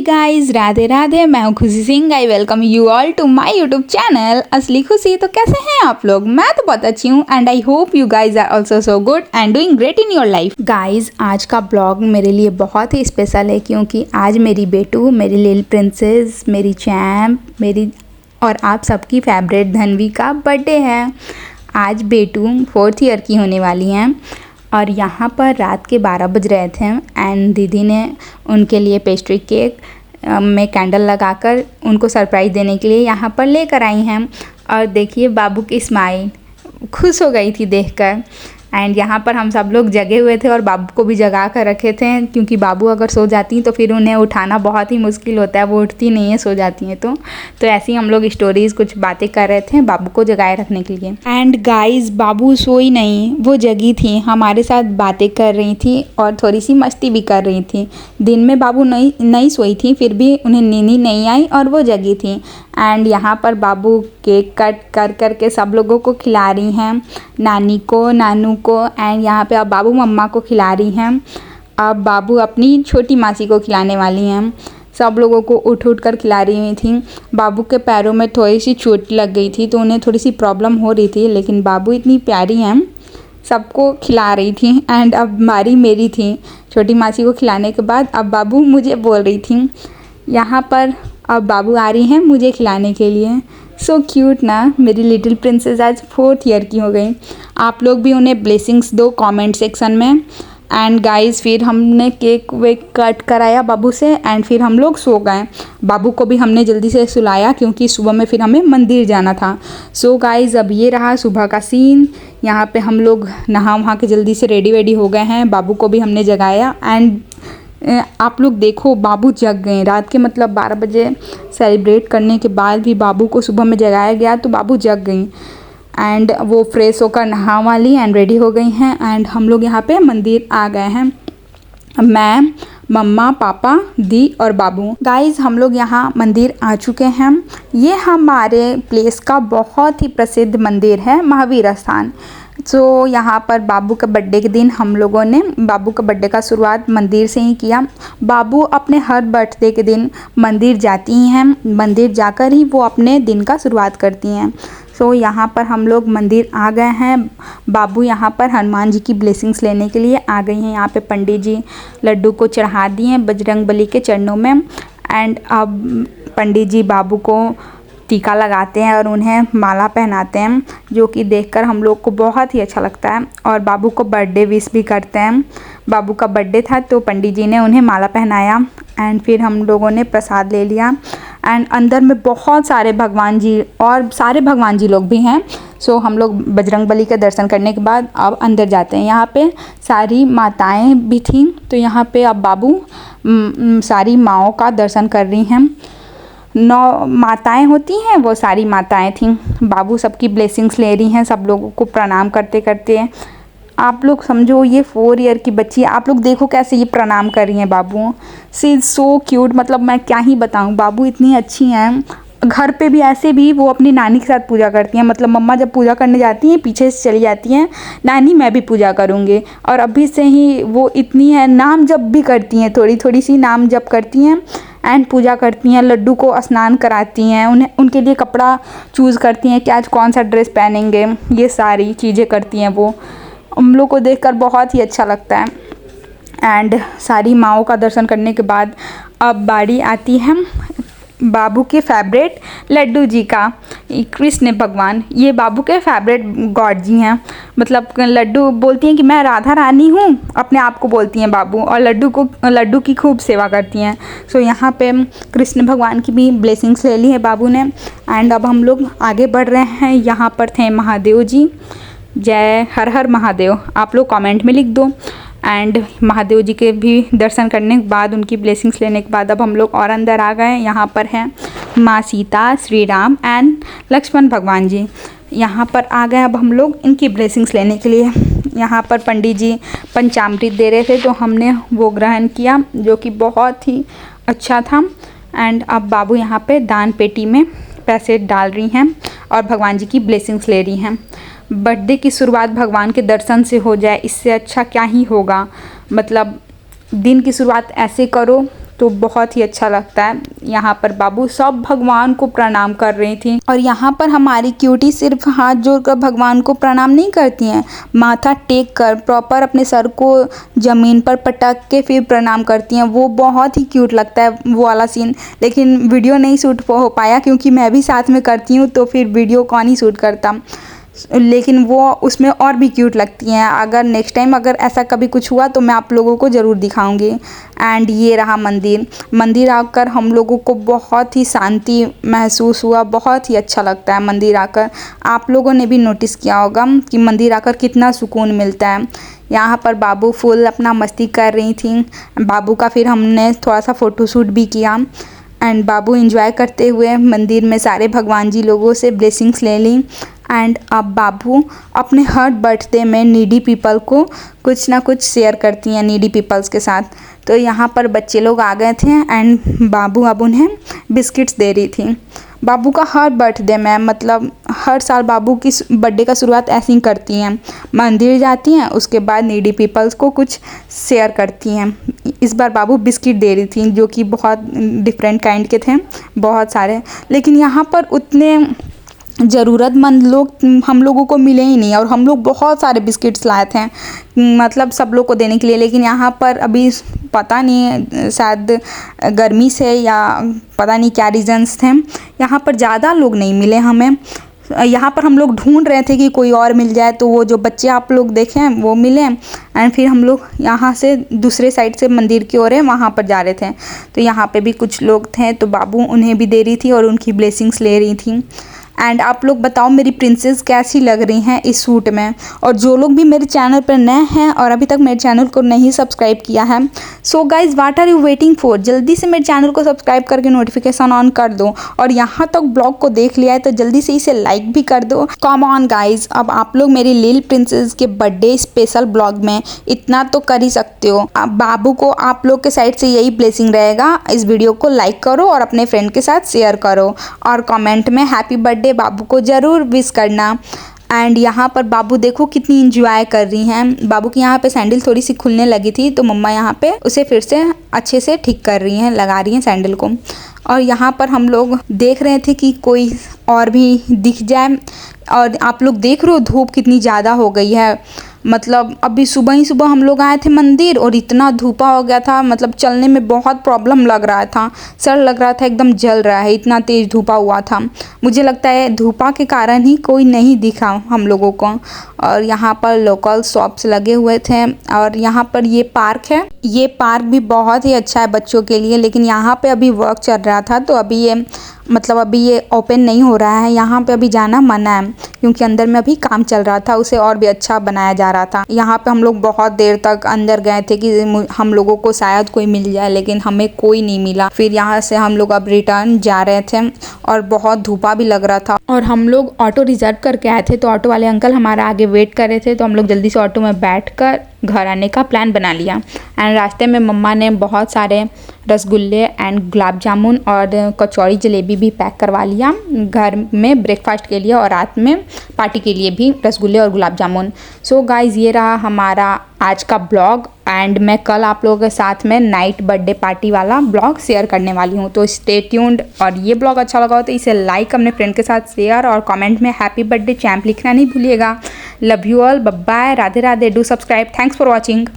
Guys, Radhe Radhe. मैं हूँ Khushi Singh. I welcome you all to my YouTube channel Asli Khushi. तो कैसे हैं आप लोग? मैं तो बहुत अच्छी हूँ and I hope you guys are also so good and doing great in your life. Guys, आज का ब्लॉग मेरे लिए बहुत ही स्पेशल है क्योंकि आज मेरी बेटू, मेरी लिटिल प्रिंसेस, मेरी चैम्प, मेरी और आप सबकी फेवरेट धनवी का बर्थडे है। आज बेटू 4th ईयर की होने वाली हैं और यहाँ पर रात के 12 बज रहे थे एंड दीदी ने उनके लिए पेस्ट्री केक में कैंडल लगाकर उनको सरप्राइज़ देने के लिए यहाँ पर लेकर आई हैं। और देखिए बाबू की स्माइल, खुश हो गई थी देखकर। एंड यहाँ पर हम सब लोग जगे हुए थे और बाबू को भी जगा कर रखे थे क्योंकि बाबू अगर सो जाती हैं तो फिर उन्हें उठाना बहुत ही मुश्किल होता है, वो उठती नहीं है सो जाती हैं। तो ऐसे ही हम लोग स्टोरीज़ कुछ बातें कर रहे थे बाबू को जगाए रखने के लिए। एंड गाइस, बाबू सोई नहीं, वो जगी थी, हमारे साथ बातें कर रही थी और थोड़ी सी मस्ती भी कर रही थी। दिन में बाबू नहीं सोई थी, फिर भी उन्हें नींद नहीं आई और वो जगी थी। एंड यहाँ पर बाबू केक कट कर के सब लोगों को खिला रही हैं, नानी को, नानू को। एंड यहाँ पे अब बाबू मम्मा को खिला रही हैं। अब बाबू अपनी छोटी मासी को खिलाने वाली हैं। सब लोगों को उठ कर खिला रही हुई थी। बाबू के पैरों में थोड़ी सी चोट लग गई थी तो उन्हें थोड़ी सी प्रॉब्लम हो रही थी, लेकिन बाबू इतनी प्यारी हैं, सबको खिला रही थी। एंड अब बारी मेरी थी छोटी मासी को खिलाने के बाद। अब बाबू मुझे बोल रही थी, यहाँ पर अब बाबू आ रही हैं मुझे खिलाने के लिए। सो क्यूट ना, मेरी लिटिल प्रिंसेस आज 4th ईयर की हो गई। आप लोग भी उन्हें ब्लेसिंग्स दो कमेंट सेक्शन में। एंड गाइस, फिर हमने केक वेक कट कराया बाबू से एंड फिर हम लोग सो गए। बाबू को भी हमने जल्दी से सुलाया क्योंकि सुबह में फिर हमें मंदिर जाना था। सो गाइस, अब ये रहा सुबह का सीन। यहाँ पे हम लोग नहा वहा के जल्दी से रेडी वेडी हो गए हैं। बाबू को भी हमने जगाया एंड आप लोग देखो बाबू जग गए रात के 12 बजे सेलिब्रेट करने के बाद भी बाबू को सुबह में जगाया गया तो बाबू जग गई। एंड वो फ्रेश होकर नहा वाली एंड रेडी हो गई हैं। एंड हम लोग यहाँ पे मंदिर आ गए हैं, मैं, मम्मा, पापा, दी और बाबू। गाइस, हम लोग यहाँ मंदिर आ चुके हैं। ये हमारे प्लेस का बहुत ही प्रसिद्ध मंदिर है, महावीर स्थान। तो यहाँ पर बाबू के बर्थडे के दिन हम लोगों ने बाबू के बर्थडे का शुरुआत मंदिर से ही किया। बाबू अपने हर बर्थडे के दिन मंदिर जाती हैं, मंदिर जाकर ही वो अपने दिन का शुरुआत करती हैं। सो यहाँ पर हम लोग मंदिर आ गए हैं। बाबू यहाँ पर हनुमान जी की ब्लेसिंग्स लेने के लिए आ गई हैं। यहाँ पे पंडित जी लड्डू को चढ़ा दिए हैं बजरंगबली के चरणों में। एंड अब पंडित जी बाबू को टीका लगाते हैं और उन्हें माला पहनाते हैं, जो कि देखकर हम लोग को बहुत ही अच्छा लगता है। और बाबू को बर्थडे विश भी करते हैं। बाबू का बर्थडे था तो पंडित जी ने उन्हें माला पहनाया एंड फिर हम लोगों ने प्रसाद ले लिया। एंड अंदर में बहुत सारे भगवान जी और सारे भगवान जी लोग भी हैं। सो हम लोग बजरंगबली के दर्शन करने के बाद अब अंदर जाते हैं। यहाँ पे सारी माताएं भी थीं तो यहाँ पे अब बाबू सारी माँओं का दर्शन कर रही हैं। 9 माताएं होती हैं, वो सारी माताएं थीं। बाबू सबकी ब्लेसिंग्स ले रही हैं, सब लोगों को प्रणाम करते करते। आप लोग समझो ये 4 ईयर की बच्ची, आप लोग देखो कैसे ये प्रणाम कर रही हैं बाबू। सी इज़ सो क्यूट, मतलब मैं क्या ही बताऊं, बाबू इतनी अच्छी हैं। घर पे भी ऐसे भी वो अपनी नानी के साथ पूजा करती हैं। मतलब मम्मा जब पूजा करने जाती हैं पीछे से चली जाती हैं, नानी मैं भी पूजा करूँगी। और अभी से ही वो इतनी है, नाम जप भी करती हैं, थोड़ी थोड़ी सी नाम जप करती हैं एंड पूजा करती हैं। लड्डू को स्नान कराती हैं, उन्हें उनके लिए कपड़ा चूज़ करती हैं कि आज कौन सा ड्रेस पहनेंगे। ये सारी चीज़ें करती हैं वो। हम लोग को देखकर बहुत ही अच्छा लगता है। एंड सारी माँओं का दर्शन करने के बाद अब बारी आती है बाबू के फेवरेट लड्डू जी का, कृष्ण भगवान। ये बाबू के फेवरेट गॉड जी हैं। मतलब लड्डू बोलती हैं कि मैं राधा रानी हूँ, अपने आप को बोलती हैं बाबू, और लड्डू की खूब सेवा करती हैं। सो यहाँ पे कृष्ण भगवान की भी ब्लेसिंग्स ले ली है बाबू ने। एंड अब हम लोग आगे बढ़ रहे हैं। यहाँ पर थे महादेव जी, जय हर हर महादेव, आप लोग कमेंट में लिख दो। एंड महादेव जी के भी दर्शन करने के बाद, उनकी ब्लेसिंग्स लेने के बाद अब हम लोग और अंदर आ गए। यहाँ पर हैं माँ सीता, श्री राम एंड लक्ष्मण भगवान जी। यहाँ पर आ गए अब हम लोग इनकी ब्लेसिंग्स लेने के लिए। यहाँ पर पंडित जी पंचामृत दे रहे थे तो हमने वो ग्रहण किया, जो कि बहुत ही अच्छा था। एंड अब बाबू यहाँ पे दान पेटी में पैसे डाल रही हैं और भगवान जी की ब्लेसिंग्स ले रही हैं। बर्थडे की शुरुआत भगवान के दर्शन से हो जाए, इससे अच्छा क्या ही होगा। मतलब दिन की शुरुआत ऐसे करो तो बहुत ही अच्छा लगता है। यहाँ पर बाबू सब भगवान को प्रणाम कर रही थी और यहाँ पर हमारी क्यूटी सिर्फ हाथ जोड़कर भगवान को प्रणाम नहीं करती हैं, माथा टेक कर प्रॉपर अपने सर को ज़मीन पर पटक के फिर प्रणाम करती हैं। वो बहुत ही क्यूट लगता है वो वाला सीन, लेकिन वीडियो नहीं शूट हो पाया क्योंकि मैं भी साथ में करती हूँ तो फिर वीडियो कौन ही शूट करता, लेकिन वो उसमें और भी क्यूट लगती हैं। अगर नेक्स्ट टाइम अगर ऐसा कभी कुछ हुआ तो मैं आप लोगों को ज़रूर दिखाऊंगी। एंड ये रहा मंदिर आकर हम लोगों को बहुत ही शांति महसूस हुआ, बहुत ही अच्छा लगता है मंदिर आकर। आप लोगों ने भी नोटिस किया होगा कि मंदिर आकर कितना सुकून मिलता है। यहाँ पर बाबू फुल अपना मस्ती कर रही थी। बाबू का फिर हमने थोड़ा सा फ़ोटोशूट भी किया एंड बाबू एंजॉय करते हुए मंदिर में सारे भगवान जी लोगों से ब्लेसिंग्स ले ली। एंड अब बाबू अपने हर बर्थडे में नीडी पीपल को कुछ ना कुछ शेयर करती हैं नीडी पीपल्स के साथ। तो यहाँ पर बच्चे लोग आ गए थे एंड बाबू अब उन्हें बिस्किट्स दे रही थी। बाबू का हर बर्थडे में मतलब हर साल बाबू की बर्थडे का शुरुआत ऐसे ही करती हैं, मंदिर जाती हैं, उसके बाद नीडी पीपल्स को कुछ शेयर करती हैं। इस बार बाबू बिस्किट दे रही थी जो कि बहुत डिफरेंट काइंड के थे, बहुत सारे, लेकिन यहाँ पर उतने ज़रूरतमंद लोग हम लोगों को मिले ही नहीं और हम लोग बहुत सारे बिस्किट्स लाए थे मतलब सब लोग को देने के लिए। लेकिन यहाँ पर अभी पता नहीं शायद गर्मी से या पता नहीं क्या रीजंस थे, यहाँ पर ज़्यादा लोग नहीं मिले हमें। यहाँ पर हम लोग ढूंढ रहे थे कि कोई और मिल जाए, तो वो जो बच्चे आप लोग देखें वो मिले एंड फिर हम लोग यहाँ से दूसरे साइड से मंदिर की ओर है वहाँ पर जा रहे थे। तो यहाँ पे भी कुछ लोग थे तो बाबू उन्हें भी दे रही थी और उनकी ब्लेसिंग्स ले रही थी। एंड आप लोग बताओ मेरी प्रिंसेस कैसी लग रही हैं इस सूट में। और जो लोग भी मेरे चैनल पर नए हैं और अभी तक मेरे चैनल को नहीं सब्सक्राइब किया है, so guys what are you waiting for, जल्दी से मेरे चैनल को सब्सक्राइब करके नोटिफिकेशन ऑन कर दो। और यहाँ तक ब्लॉग को देख लिया है तो जल्दी से इसे लाइक भी कर दो। कम ऑन गाइज, अब आप लोग मेरी लिल प्रिंसेस के बर्थडे स्पेशल ब्लॉग में इतना तो कर ही सकते हो। अब बाबू को आप लोग के साइड से यही ब्लेसिंग रहेगा, इस वीडियो को लाइक करो और अपने फ्रेंड के साथ शेयर करो और कमेंट में हैप्पी बर्थडे बाबू को ज़रूर विश करना। एंड यहाँ पर बाबू देखो कितनी इंजॉय कर रही हैं। बाबू की यहाँ पे सैंडल थोड़ी सी खुलने लगी थी तो मम्मा यहाँ पे उसे फिर से अच्छे से ठीक कर रही हैं, लगा रही हैं सैंडल को। और यहाँ पर हम लोग देख रहे थे कि कोई और भी दिख जाए। और आप लोग देख रहे हो धूप कितनी ज़्यादा हो गई है, मतलब अभी सुबह ही सुबह हम लोग आए थे मंदिर और इतना धूपा हो गया था, मतलब चलने में बहुत प्रॉब्लम लग रहा था, सर लग रहा था एकदम जल रहा है, इतना तेज़ धूपा हुआ था। मुझे लगता है धूपा के कारण ही कोई नहीं दिखा हम लोगों को। और यहाँ पर लोकल शॉप्स लगे हुए थे और यहाँ पर ये पार्क है, ये पार्क भी बहुत ही अच्छा है बच्चों के लिए, लेकिन यहाँ पे अभी वर्क चल रहा था तो अभी ये मतलब अभी ये ओपन नहीं हो रहा है, यहाँ पे अभी जाना मना है क्योंकि अंदर में अभी काम चल रहा था, उसे और भी अच्छा बनाया जा रहा था। यहाँ पे हम लोग बहुत देर तक अंदर गए थे कि हम लोगों को शायद कोई मिल जाए, लेकिन हमें कोई नहीं मिला। फिर यहाँ से हम लोग अब रिटर्न जा रहे थे और बहुत धूपा भी लग रहा था और हम लोग ऑटो रिजर्व करके आए थे तो ऑटो वाले अंकल हमारा आगे वेट कर रहे थे, तो हम लोग जल्दी से ऑटो में बैठ कर घर आने का प्लान बना लिया। एंड रास्ते में मम्मा ने बहुत सारे रसगुल्ले एंड गुलाब जामुन और कचौड़ी जलेबी भी पैक करवा लिया घर में ब्रेकफास्ट के लिए और रात में पार्टी के लिए भी रसगुल्ले और गुलाब जामुन। सो गाइज ये रहा हमारा आज का ब्लॉग एंड मैं कल आप लोगों के साथ में नाइट बर्थडे पार्टी वाला ब्लॉग शेयर करने वाली हूँ, तो स्टे ट्यून्ड। और ये ब्लॉग अच्छा लगा हो तो इसे लाइक, अपने फ्रेंड के साथ शेयर और कमेंट में हैप्पी बर्थडे चैम्प लिखना नहीं भूलिएगा। Love you all, bye bye, Radhe Radhe, do subscribe, thanks for watching.